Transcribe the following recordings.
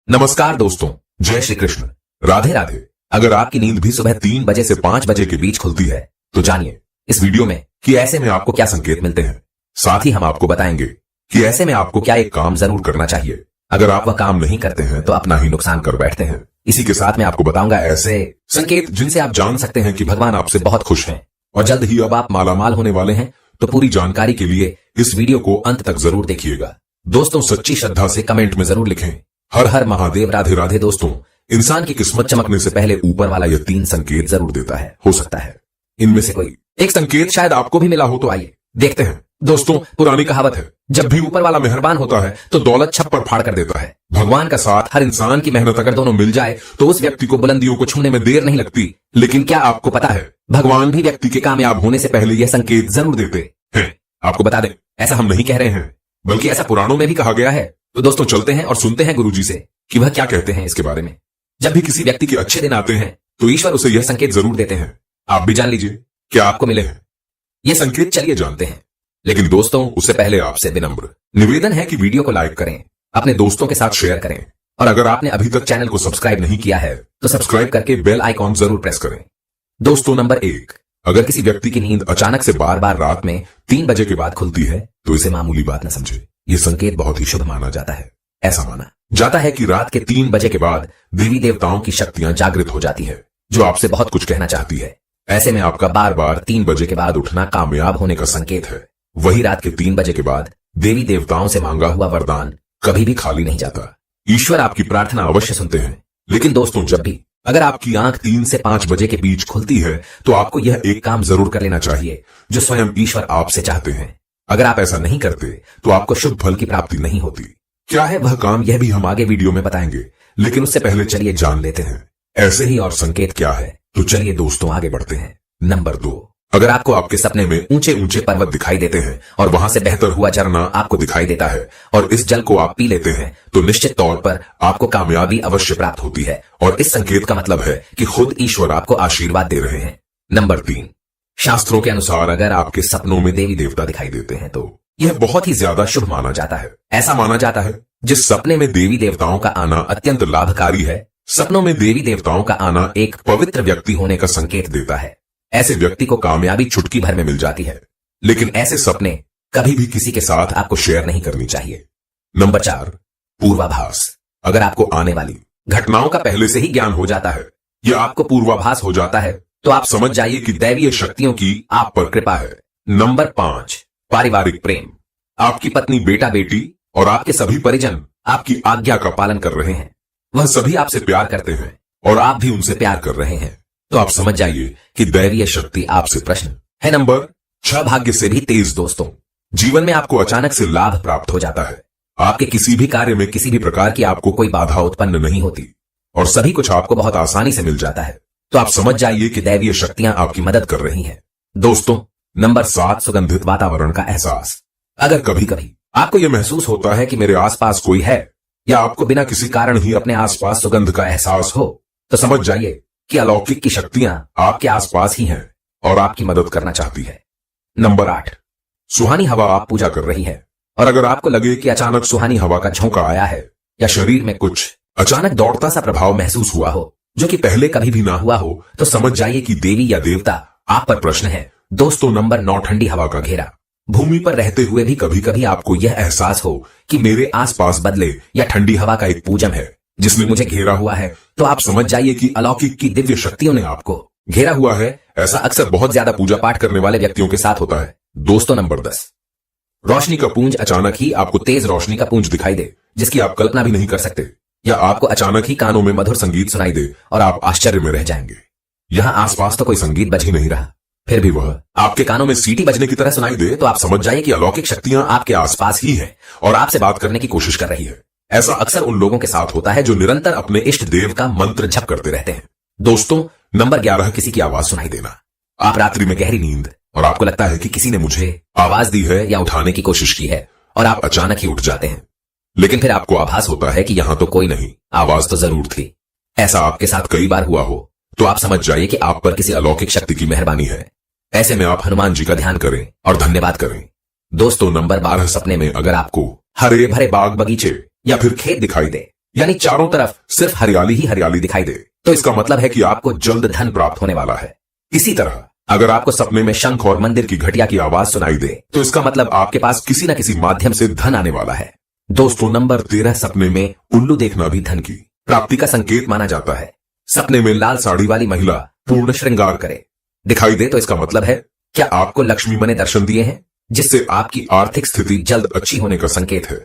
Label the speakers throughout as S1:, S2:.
S1: नमस्कार दोस्तों, जय श्री कृष्ण, राधे राधे। अगर आपकी नींद भी सुबह 3 बजे से 5 बजे के बीच खुलती है तो जानिए इस वीडियो में कि ऐसे में आपको क्या संकेत मिलते हैं। साथ ही हम आपको बताएंगे कि ऐसे में आपको क्या एक काम जरूर करना चाहिए। अगर आप वह काम नहीं करते हैं तो अपना ही नुकसान कर बैठते हैं। इसी के साथ मैं आपको बताऊंगा ऐसे संकेत जिनसे आप जान सकते हैं कि भगवान आपसे बहुत खुश हैं और जल्द ही अब आप मालामाल होने वाले हैं। तो पूरी जानकारी के लिए इस वीडियो को अंत तक जरूर देखिएगा। दोस्तों, सच्ची श्रद्धा से कमेंट में जरूर लिखें हर हर महादेव, राधे राधे। दोस्तों, इंसान की किस्मत चमकने से पहले ऊपर वाला यह 3 संकेत जरूर देता है। हो सकता है इनमें से कोई एक संकेत शायद आपको भी मिला हो, तो आइए देखते हैं। दोस्तों, पुरानी कहावत है, जब भी ऊपर वाला मेहरबान होता है तो दौलत छप्पर फाड़ कर देता है। भगवान का साथ, हर इंसान की मेहनत अगर दोनों मिल जाए तो उस व्यक्ति को बुलंदियों को छूने में देर नहीं लगती। लेकिन क्या आपको पता है, भगवान भी व्यक्ति के कामयाब होने से पहले यह संकेत जरूर देते हैं। आपको बता दें, ऐसा हम नहीं कह रहे हैं, बल्कि ऐसा पुराणों में भी कहा गया है। तो दोस्तों, चलते हैं और सुनते हैं गुरुजी से कि वह क्या कहते हैं इसके बारे में। जब भी किसी व्यक्ति के अच्छे दिन आते हैं तो ईश्वर उसे यह संकेत जरूर देते हैं। आप भी जान लीजिए क्या आपको मिले हैं ये संकेत। चलिए जानते हैं। लेकिन दोस्तों, उससे पहले आपसे विनम्र निवेदन है कि वीडियो को लाइक करें, अपने दोस्तों के साथ शेयर करें, और अगर आपने अभी तक चैनल को सब्सक्राइब नहीं किया है तो सब्सक्राइब करके बेल आइकॉन जरूर प्रेस करें। दोस्तों, नंबर 1, अगर किसी व्यक्ति की नींद अचानक से बार बार रात में 3 बजे के बाद खुलती है तो इसे मामूली बात न समझे। ये संकेत बहुत ही शुभ माना जाता है। ऐसा माना जाता है कि रात के 3 बजे के बाद देवी देवताओं की शक्तियां जागृत हो जाती है, जो आपसे बहुत कुछ कहना चाहती है। ऐसे में आपका बार बार 3 बजे के बाद उठना कामयाब होने का संकेत है। वही रात के 3 बजे के बाद देवी देवताओं से मांगा हुआ वरदान कभी भी खाली नहीं जाता। ईश्वर आपकी प्रार्थना अवश्य सुनते हैं। लेकिन दोस्तों, जब भी अगर आपकी आंख 3 से 5 बजे के बीच खुलती है तो आपको यह एक काम जरूर कर लेना चाहिए जो स्वयं ईश्वर आपसे चाहते हैं। अगर आप ऐसा नहीं करते तो आपको शुभ फल की प्राप्ति नहीं होती। क्या है वह काम, यह भी हम आगे वीडियो में बताएंगे, लेकिन उससे पहले चलिए जान लेते हैं ऐसे ही और संकेत क्या है। तो चलिए दोस्तों, आगे बढ़ते हैं। नंबर 2, अगर आपको आपके सपने में ऊंचे ऊंचे पर्वत दिखाई देते हैं और वहां से बहकर हुआ झरना आपको दिखाई देता है और इस जल को आप पी लेते हैं तो निश्चित तौर पर आपको कामयाबी अवश्य प्राप्त होती है। और इस संकेत का मतलब है कि खुद ईश्वर आपको आशीर्वाद दे रहे हैं। नंबर 3, शास्त्रों के अनुसार अगर आपके सपनों में देवी देवता दिखाई देते हैं तो यह बहुत ही ज्यादा शुभ माना जाता है। ऐसा माना जाता है जिस सपने में देवी देवताओं का आना अत्यंत लाभकारी है। सपनों में देवी देवताओं का आना एक पवित्र व्यक्ति होने का संकेत देता है। ऐसे व्यक्ति को कामयाबी चुटकी भर में मिल जाती है। लेकिन ऐसे सपने कभी भी किसी के साथ आपको शेयर नहीं करनी चाहिए। नंबर 4, पूर्वाभास। अगर आपको आने वाली घटनाओं का पहले से ही ज्ञान हो जाता है या आपको पूर्वाभास हो जाता है तो आप समझ जाइए कि दैवीय शक्तियों की आप पर कृपा है। नंबर 5, पारिवारिक प्रेम। आपकी पत्नी, बेटा बेटी और आपके सभी परिजन आपकी आज्ञा का पालन कर रहे हैं। वह सभी आपसे प्यार करते हैं और आप भी उनसे प्यार कर रहे हैं। तो आप समझ जाइए कि दैवीय शक्ति आपसे प्रसन्न है। नंबर 6, भाग्य से भी तेज। दोस्तों, जीवन में आपको अचानक से लाभ प्राप्त हो जाता है। आपके किसी भी कार्य में किसी भी प्रकार की आपको कोई बाधा उत्पन्न नहीं होती और सभी कुछ आपको बहुत आसानी से मिल जाता है। तो आप समझ जाइए कि दैवीय शक्तियां आपकी मदद कर रही हैं। दोस्तों, नंबर 7, सुगंधित वातावरण का एहसास। अगर कभी कभी आपको यह महसूस होता है कि मेरे आसपास कोई है या आपको बिना किसी कारण ही अपने आसपास सुगंध का एहसास हो तो समझ जाइए कि अलौकिक की शक्तियां आपके आसपास ही हैं और आपकी मदद करना चाहती है। नंबर 8, सुहानी हवा आप पूजा कर रही है और अगर आपको लगे कि अचानक सुहानी हवा का झोंका आया है या शरीर में कुछ अचानक दौड़ता सा प्रभाव महसूस हुआ हो जो कि पहले कभी भी ना हुआ हो तो समझ जाइए कि देवी या देवता आप पर प्रश्न है। दोस्तों, नंबर 9, ठंडी हवा का घेरा। भूमि पर रहते हुए भी कभी कभी आपको यह एहसास हो कि मेरे आसपास बदले या ठंडी हवा का एक पूजन है जिसने मुझे घेरा हुआ है, तो आप समझ जाइए कि अलौकिक की दिव्य शक्तियों ने आपको घेरा हुआ है। ऐसा अक्सर बहुत ज्यादा पूजा पाठ करने वाले व्यक्तियों के साथ होता है। दोस्तों, नंबर 10, रोशनी का पुंज। अचानक ही आपको तेज रोशनी का पुंज दिखाई दे जिसकी आप कल्पना भी नहीं कर सकते, या आपको अचानक ही कानों में मधुर संगीत सुनाई दे और आप आश्चर्य में रह जाएंगे। यहां आसपास तो कोई संगीत बज ही नहीं रहा, फिर भी वह आपके कानों में सीटी बजने की तरह सुनाई दे तो आप समझ जाइए कि अलौकिक शक्तियां आपके आसपास ही है और आपसे बात करने की कोशिश कर रही है। ऐसा अक्सर उन लोगों के साथ होता है जो निरंतर अपने इष्ट देव का मंत्र जप करते रहते हैं। दोस्तों, नंबर 11, किसी की आवाज सुनाई देना। आप रात्रि में गहरी नींद और आपको लगता है कि किसी ने मुझे आवाज दी है या उठाने की कोशिश की है और आप अचानक ही उठ जाते हैं, लेकिन फिर आपको आभास होता है कि यहां तो कोई नहीं, आवाज तो जरूर थी। ऐसा आपके साथ कई बार हुआ हो तो आप समझ जाइए कि आप पर किसी अलौकिक शक्ति की मेहरबानी है। ऐसे में आप हनुमान जी का ध्यान करें और धन्यवाद करें। दोस्तों, नंबर 12, सपने में अगर आपको हरे भरे बाग बगीचे या फिर खेत दिखाई दे यानी चारों तरफ सिर्फ हरियाली ही हरियाली दिखाई दे, तो इसका मतलब है कि आपको जल्द धन प्राप्त होने वाला है। इसी तरह अगर आपको सपने में शंख और मंदिर की घटिया की आवाज सुनाई दे, तो इसका मतलब आपके पास किसी न किसी माध्यम से धन आने वाला है। दोस्तों, नंबर 13, सपने में उल्लू देखना भी धन की प्राप्ति का संकेत माना जाता है। सपने में लाल साड़ी वाली महिला पूर्ण श्रृंगार करे दिखाई दे, तो इसका मतलब है क्या आपको लक्ष्मी माँ ने दर्शन दिए हैं, जिससे आपकी आर्थिक स्थिति जल्द अच्छी होने का संकेत है।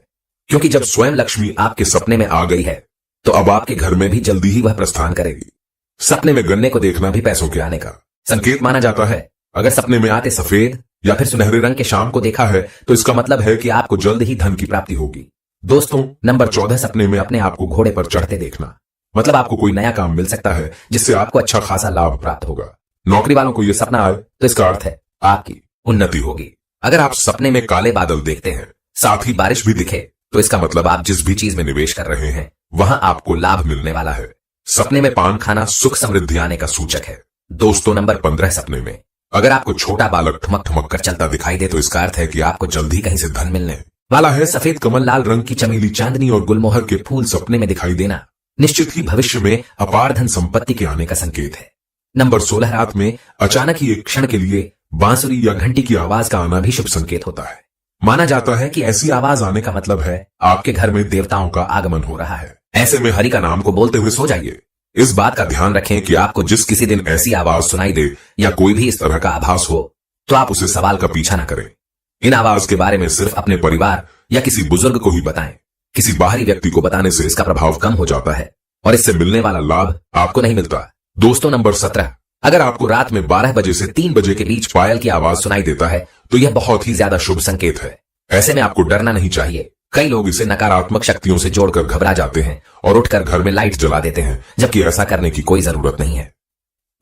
S1: क्योंकि जब स्वयं लक्ष्मी आपके सपने में आ गई है, तो अब आपके घर में भी जल्दी ही वह प्रस्थान करेगी। सपने में गन्ने को देखना भी पैसों के आने का संकेत माना जाता है। अगर सपने में आते सफेद या फिर सुनहरे रंग के शाम को देखा है, तो इसका मतलब है कि आपको जल्द ही धन की प्राप्ति होगी। दोस्तों, नंबर 14, सपने में अपने आप को घोड़े पर चढ़ते देखना, मतलब आपको कोई नया काम मिल सकता है जिससे आपको अच्छा खासा लाभ प्राप्त होगा। नौकरी वालों को यह सपना आए तो इसका अर्थ है आपकी उन्नति होगी। अगर आप सपने में काले बादल देखते हैं, साथ ही बारिश भी दिखे, तो इसका मतलब आप जिस भी चीज में निवेश कर रहे हैं वहां आपको लाभ मिलने वाला है। सपने में पान खाना सुख समृद्धि आने का सूचक है। दोस्तों, नंबर 15, सपने में अगर आपको छोटा बालक ठुमक ठुमक कर चलता दिखाई दे, तो इसका अर्थ है कि आपको जल्द ही कहीं से धन मिलने वाला है। सफेद कमल, लाल रंग की चमेली, चांदनी और गुलमोहर के फूल सपने में दिखाई देना निश्चित ही भविष्य में अपार धन संपत्ति के आने का संकेत है। नंबर 16, रात में अचानक ही एक क्षण के लिए बांसुरी या घंटी की आवाज का आना भी शुभ संकेत होता है। माना जाता है कि ऐसी आवाज आने का मतलब है आपके घर में देवताओं का आगमन हो रहा है। ऐसे में हरि का नाम को बोलते हुए सो जाइए। इस बात का ध्यान रखें कि आपको जिस किसी दिन ऐसी आवाज सुनाई दे या कोई भी इस तरह का आभास हो, तो आप उसे सवाल का पीछा न करें। इन आवाज के बारे में सिर्फ अपने परिवार या किसी बुजुर्ग को ही बताएं। किसी बाहरी व्यक्ति को बताने से इसका प्रभाव कम हो जाता है और इससे मिलने वाला लाभ आपको नहीं मिलता। दोस्तों, नंबर 17, अगर आपको रात में 12 बजे से 3 बजे के बीच पायल की आवाज सुनाई देता है, तो यह बहुत ही ज्यादा शुभ संकेत है। ऐसे में आपको डरना नहीं चाहिए। कई लोग इसे नकारात्मक शक्तियों से जोड़कर घबरा जाते हैं और उठकर घर में लाइट जला देते हैं, जबकि ऐसा करने की कोई जरूरत नहीं है।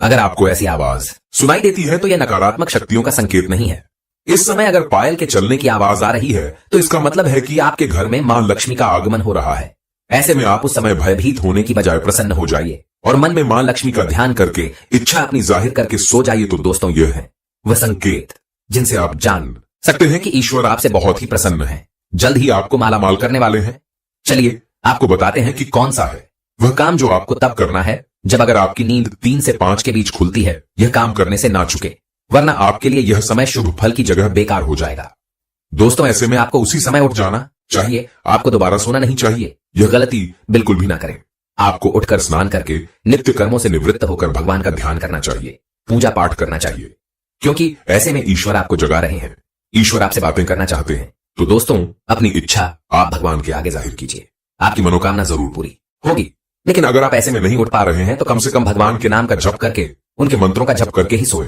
S1: अगर आपको ऐसी आवाज सुनाई देती है, तो यह नकारात्मक शक्तियों का संकेत नहीं है। इस समय अगर पायल के चलने की आवाज आ रही है, तो इसका मतलब है कि आपके घर में मां लक्ष्मी का आगमन हो रहा है। ऐसे में आप उस समय भयभीत होने की बजाय प्रसन्न हो जाइए और मन में मां लक्ष्मी का ध्यान करके इच्छा अपनी जाहिर करके सो जाइए। तो दोस्तों, यह है वह संकेत जिनसे आप जान सकते हैं कि ईश्वर आपसे बहुत ही प्रसन्न है, जल्द ही आपको मालामाल करने वाले हैं। चलिए आपको बताते हैं कि कौन सा है वह काम जो आपको तब करना है जब अगर आपकी नींद 3 से 5 के बीच खुलती है। यह काम करने से ना चुके, वरना आपके लिए यह समय शुभ फल की जगह बेकार हो जाएगा। दोस्तों, ऐसे में आपको उसी समय उठ जाना चाहिए। आपको दोबारा सोना नहीं चाहिए। यह गलती बिल्कुल भी ना करें। आपको उठकर स्नान करके नित्य कर्मों से निवृत्त होकर भगवान का ध्यान करना चाहिए, पूजा पाठ करना चाहिए, क्योंकि ऐसे में ईश्वर आपको जगा रहे हैं। ईश्वर आपसे बातें करना चाहते हैं। तो दोस्तों, अपनी इच्छा आप भगवान के आगे जाहिर कीजिए, आपकी मनोकामना जरूर पूरी होगी। लेकिन अगर आप ऐसे में नहीं उठ पा रहे हैं, तो कम से कम भगवान के नाम का जप करके, उनके मंत्रों का जप करके ही सोए।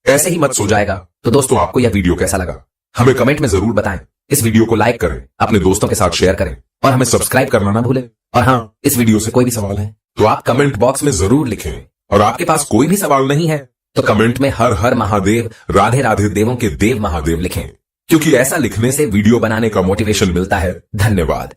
S1: ऐसे ही मत सो जाएगा। तो दोस्तों, आपको यह वीडियो कैसा लगा हमें कमेंट में जरूर बताएं। इस वीडियो को लाइक करें, अपने दोस्तों के साथ शेयर करें और हमें सब्सक्राइब करना ना भूलें। और हाँ, इस वीडियो से कोई भी सवाल है तो आप कमेंट बॉक्स में जरूर लिखें। और आपके पास कोई भी सवाल नहीं है तो कमेंट में हर हर महादेव, राधे राधे, देवों के देव महादेव लिखें, क्योंकि ऐसा लिखने से वीडियो बनाने का मोटिवेशन मिलता है। धन्यवाद।